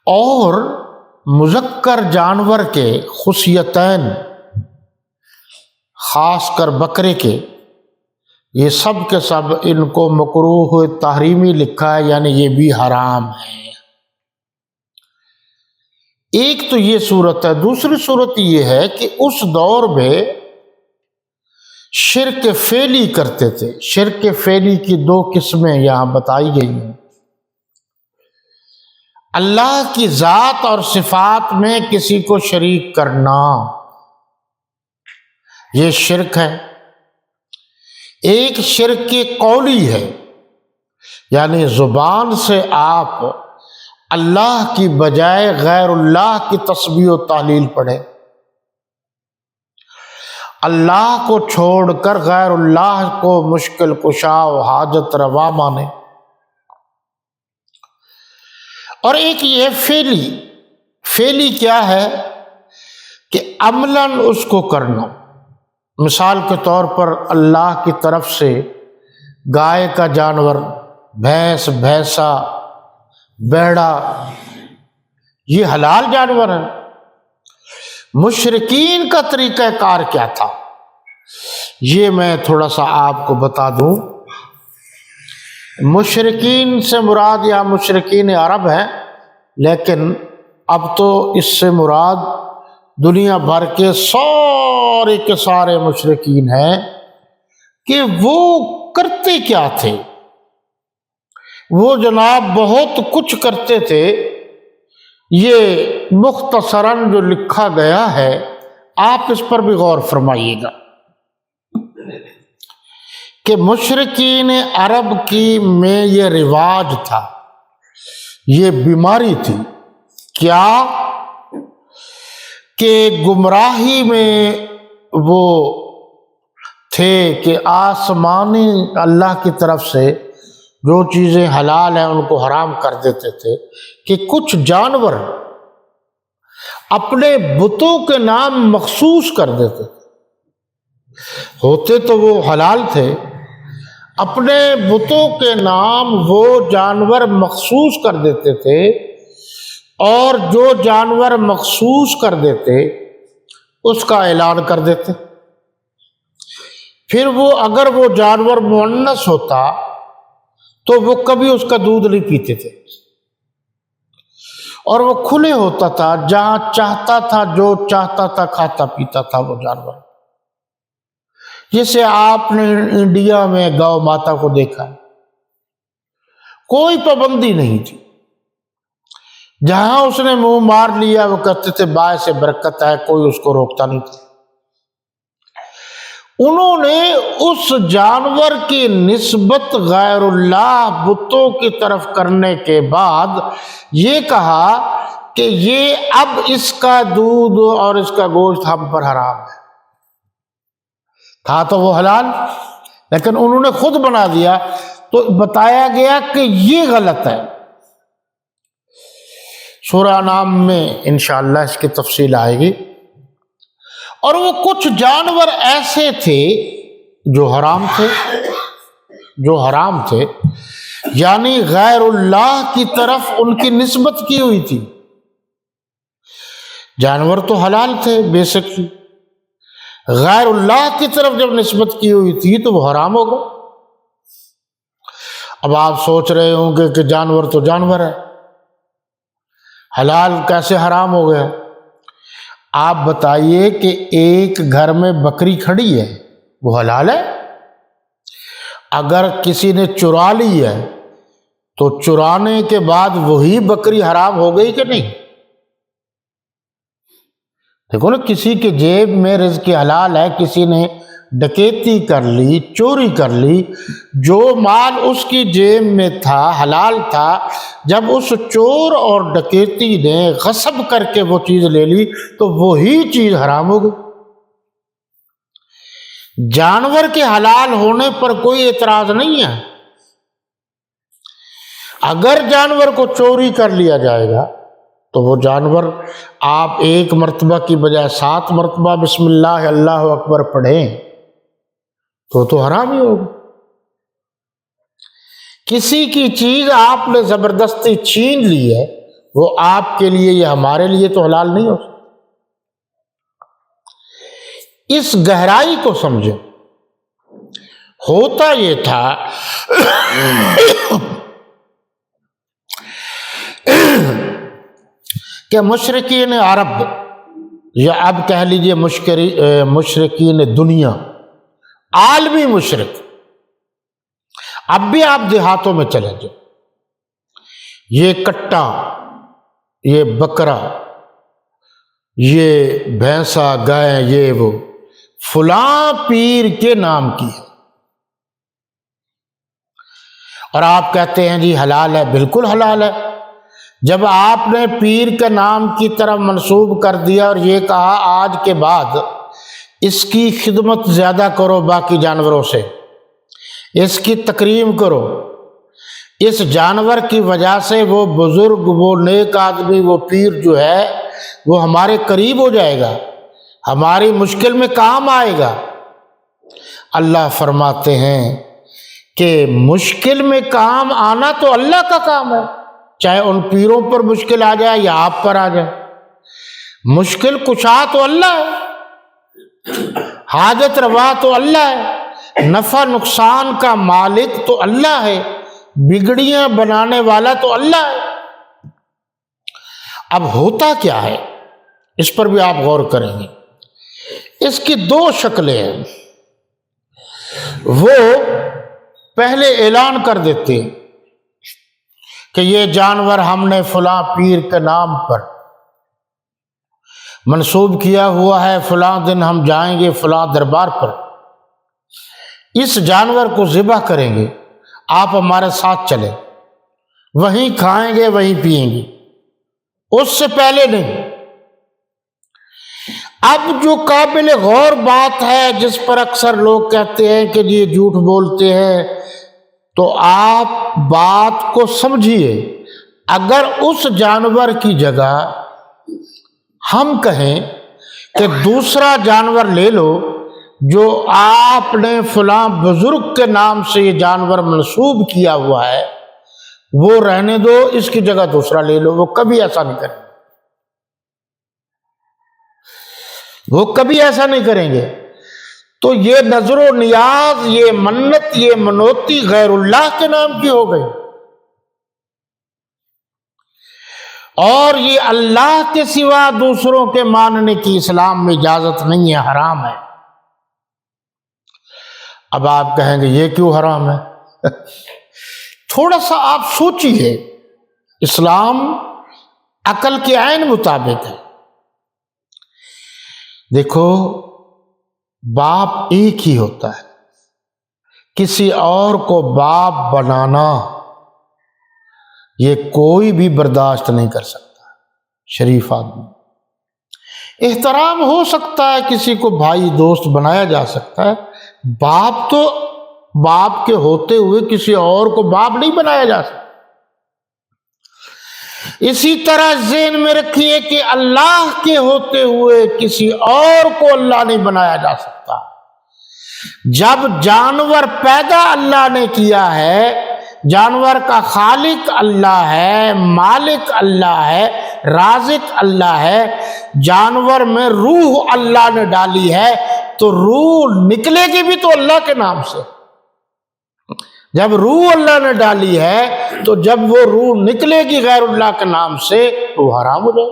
اور مذکر جانور کے خصیتین، خاص کر بکرے کے، یہ سب کے سب ان کو مکروہ تحریمی لکھا ہے، یعنی یہ بھی حرام ہے۔ ایک تو یہ صورت ہے۔ دوسری صورت یہ ہے کہ اس دور میں شرک فعلی کرتے تھے۔ شرک فعلی کی دو قسمیں یہاں بتائی گئی ہیں۔ اللہ کی ذات اور صفات میں کسی کو شریک کرنا، یہ شرک ہے۔ ایک شرک قولی ہے، یعنی زبان سے آپ اللہ کی بجائے غیر اللہ کی تسبیح و تحلیل پڑھیں، اللہ کو چھوڑ کر غیر اللہ کو مشکل کشا و حاجت روا مانے۔ اور ایک یہ فعلی کیا ہے کہ عملاً اس کو کرنا۔ مثال کے طور پر اللہ کی طرف سے گائے کا جانور، بھینس، بھینسا، بیڑا، یہ حلال جانور ہے۔ مشرکین کا طریقہ کار کیا تھا، یہ میں تھوڑا سا آپ کو بتا دوں۔ مشرکین سے مراد یا مشرکین عرب ہیں، لیکن اب تو اس سے مراد دنیا بھر کے سارے مشرکین ہیں کہ وہ کرتے کیا تھے۔ وہ جناب بہت کچھ کرتے تھے۔ یہ مختصراً جو لکھا گیا ہے، آپ اس پر بھی غور فرمائیے گا کہ مشرکین عرب کی میں یہ رواج تھا، یہ بیماری تھی کیا کہ گمراہی میں وہ تھے کہ آسمانی اللہ کی طرف سے جو چیزیں حلال ہیں ان کو حرام کر دیتے تھے، کہ کچھ جانور اپنے بتوں کے نام مخصوص کر دیتے تھے۔ ہوتے تو وہ حلال تھے، اپنے بتوں کے نام وہ جانور مخصوص کر دیتے تھے، اور جو جانور مخصوص کر دیتے اس کا اعلان کر دیتے۔ پھر وہ اگر وہ جانور مؤنث ہوتا تو وہ کبھی اس کا دودھ نہیں پیتے تھے، اور وہ کھلے ہوتا تھا، جہاں چاہتا تھا جو چاہتا تھا کھاتا پیتا تھا وہ جانور۔ جیسے آپ نے انڈیا میں گاؤ ماتا کو دیکھا، کوئی پابندی نہیں تھی، جہاں اس نے منہ مار لیا وہ کہتے تھے باعث برکت ہے، کوئی اس کو روکتا نہیں تھا۔ انہوں نے اس جانور کی نسبت غیر اللہ بتوں کی طرف کرنے کے بعد یہ کہا کہ یہ اب اس کا دودھ اور اس کا گوشت ہم پر حرام ہے۔ تھا تو وہ حلال، لیکن انہوں نے خود بنا دیا، تو بتایا گیا کہ یہ غلط ہے۔ سورہ انعام میں انشاءاللہ اس کی تفصیل آئے گی۔ اور وہ کچھ جانور ایسے تھے جو حرام تھے، یعنی غیر اللہ کی طرف ان کی نسبت کی ہوئی تھی۔ جانور تو حلال تھے بیسکلی، غیر اللہ کی طرف جب نسبت کی ہوئی تھی تو وہ حرام ہو گئے۔ اب آپ سوچ رہے ہوں گے کہ جانور تو جانور ہے، حلال کیسے حرام ہو گیا؟ آپ بتائیے کہ ایک گھر میں بکری کھڑی ہے، وہ حلال ہے؟ اگر کسی نے چرا لی ہے تو چرانے کے بعد وہی بکری حرام ہو گئی کہ نہیں؟ دیکھو نا، کسی کے جیب میں رزق حلال ہے، کسی نے ڈکیتی کر لی، چوری کر لی، جو مال اس کی جیب میں تھا حلال تھا، جب اس چور اور ڈکیتی نے غصب کر کے وہ چیز لے لی تو وہی چیز حرام ہو گئی۔ جانور کے حلال ہونے پر کوئی اعتراض نہیں ہے۔ اگر جانور کو چوری کر لیا جائے گا تو وہ جانور آپ ایک مرتبہ کی بجائے 7 مرتبہ بسم اللہ اللہ اکبر پڑھیں تو حرام ہی ہوگا۔ کسی کی چیز آپ نے زبردستی چھین لی ہے، وہ آپ کے لیے یا ہمارے لیے تو حلال نہیں ہو سکتا۔ اس گہرائی کو سمجھیں۔ ہوتا یہ تھا کہ مشرکین عرب، یا اب کہہ لیجئے مشرکین دنیا، عالمی مشرک، اب بھی آپ دیہاتوں میں چلے جائیں، یہ کٹا، یہ بکرا، یہ بھینسا، گائے، یہ وہ فلاں پیر کے نام کی ہے، اور آپ کہتے ہیں جی حلال ہے۔ بالکل حلال ہے۔ جب آپ نے پیر کے نام کی طرف منسوب کر دیا اور یہ کہا آج کے بعد اس کی خدمت زیادہ کرو باقی جانوروں سے، اس کی تکریم کرو، اس جانور کی وجہ سے وہ بزرگ، وہ نیک آدمی، وہ پیر جو ہے وہ ہمارے قریب ہو جائے گا، ہماری مشکل میں کام آئے گا۔ اللہ فرماتے ہیں کہ مشکل میں کام آنا تو اللہ کا کام ہے، چاہے ان پیروں پر مشکل آ جائے یا آپ پر آ جائے، مشکل کشا تو اللہ ہے، حاجت روا تو اللہ ہے، نفع نقصان کا مالک تو اللہ ہے، بگڑیاں بنانے والا تو اللہ ہے۔ اب ہوتا کیا ہے، اس پر بھی آپ غور کریں گے۔ اس کی دو شکلیں ہیں۔ وہ پہلے اعلان کر دیتے ہیں کہ یہ جانور ہم نے فلاں پیر کے نام پر منسوب کیا ہوا ہے، فلاں دن ہم جائیں گے فلاں دربار پر، اس جانور کو ذبح کریں گے، آپ ہمارے ساتھ چلیں، وہیں کھائیں گے وہیں پیئیں گے، اس سے پہلے نہیں۔ اب جو قابل غور بات ہے، جس پر اکثر لوگ کہتے ہیں کہ یہ جھوٹ بولتے ہیں، تو آپ بات کو سمجھیے۔ اگر اس جانور کی جگہ ہم کہیں کہ دوسرا جانور لے لو جو آپ نے فلاں بزرگ کے نام سے یہ جانور منسوب کیا ہوا ہے، وہ رہنے دو، اس کی جگہ دوسرا لے لو، وہ کبھی ایسا نہیں کریں گے، وہ کبھی ایسا نہیں کریں گے۔ تو یہ نظر و نیاز، یہ منت، یہ منوتی غیر اللہ کے نام کی ہو گئی، اور یہ اللہ کے سوا دوسروں کے ماننے کی اسلام میں اجازت نہیں ہے، حرام ہے۔ اب آپ کہیں گے یہ کیوں حرام ہے؟ تھوڑا سا آپ سوچئے، اسلام عقل کے عین مطابق ہے۔ دیکھو، باپ ایک ہی ہوتا ہے، کسی اور کو باپ بنانا یہ کوئی بھی برداشت نہیں کر سکتا۔ شریف آدمی، احترام ہو سکتا ہے، کسی کو بھائی دوست بنایا جا سکتا ہے، باپ تو باپ کے ہوتے ہوئے کسی اور کو باپ نہیں بنایا جا سکتا۔ اسی طرح ذہن میں رکھیے کہ اللہ کے ہوتے ہوئے کسی اور کو اللہ نہیں بنایا جا سکتا۔ جب جانور پیدا اللہ نے کیا ہے، جانور کا خالق اللہ ہے، مالک اللہ ہے، رازق اللہ ہے، جانور میں روح اللہ نے ڈالی ہے، تو روح نکلے گی بھی تو اللہ کے نام سے۔ جب روح اللہ نے ڈالی ہے تو جب وہ روح نکلے گی غیر اللہ کے نام سے تو وہ حرام ہو جائے،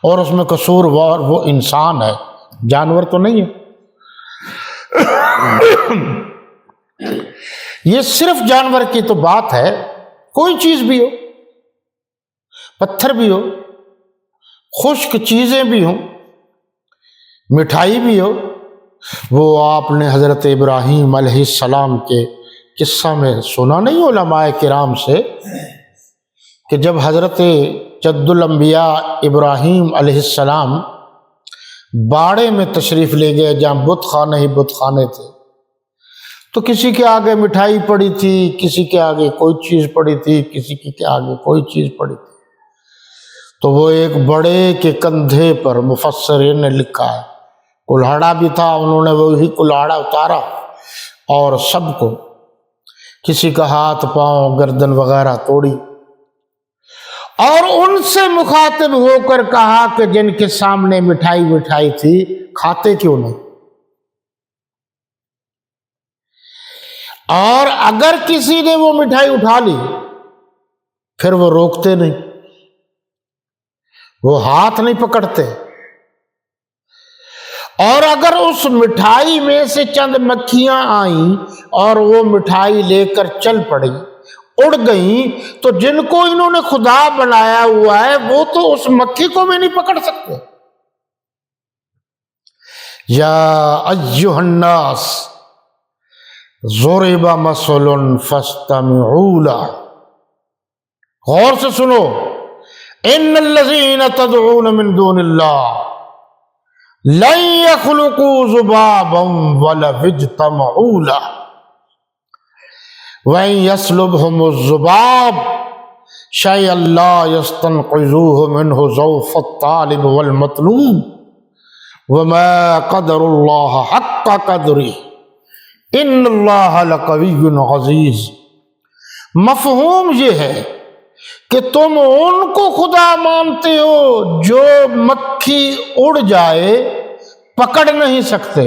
اور اس میں قصوروار وہ انسان ہے، جانور تو نہیں ہے۔ یہ صرف جانور کی تو بات ہے، کوئی چیز بھی ہو، پتھر بھی ہو، خشک چیزیں بھی ہوں، مٹھائی بھی ہو۔ وہ آپ نے حضرت ابراہیم علیہ السلام کے قصہ میں سنا نہیں علماء کرام سے، کہ جب حضرت جد الانبیاء ابراہیم علیہ السلام باڑے میں تشریف لے گئے جہاں بت خانے ہی بت خانے تھے، تو کسی کے آگے مٹھائی پڑی تھی، کسی کے آگے کوئی چیز پڑی تھی، کسی کے آگے کوئی چیز پڑی تھی۔ تو وہ ایک بڑے کے کندھے پر مفسرین نے لکھا ہے، کلہاڑا بھی تھا، انہوں نے وہی کلہاڑا اتارا اور سب کو، کسی کا ہاتھ پاؤں گردن وغیرہ توڑی، اور ان سے مخاطب ہو کر کہا کہ جن کے سامنے مٹھائی بٹھائی تھی کھاتے کیوں نہیں؟ اور اگر کسی نے وہ مٹھائی اٹھا لی پھر وہ روکتے نہیں، وہ ہاتھ نہیں پکڑتے، اور اگر اس مٹھائی میں سے چند مکھیاں آئیں اور وہ مٹھائی لے کر چل پڑی، اڑ گئیں، تو جن کو انہوں نے خدا بنایا ہوا ہے وہ تو اس مکھی کو بھی نہیں پکڑ سکتے۔ یا ایھا الناس ضرب مثل فاستمعوا له، غور سے سنو، ان الذین تدعون من دون اللہ لن يخلقوا ذبابا ولو اجتمعوا له وإن يسلبهم الذباب شيئا لا يستنقذوه منه ضعف الطالب والمطلوب وما قدر الله حق قدره ان اللہ لقوی عزیز۔ مفہوم یہ ہے کہ تم ان کو خدا مانتے ہو جو مکھی اڑ جائے پکڑ نہیں سکتے،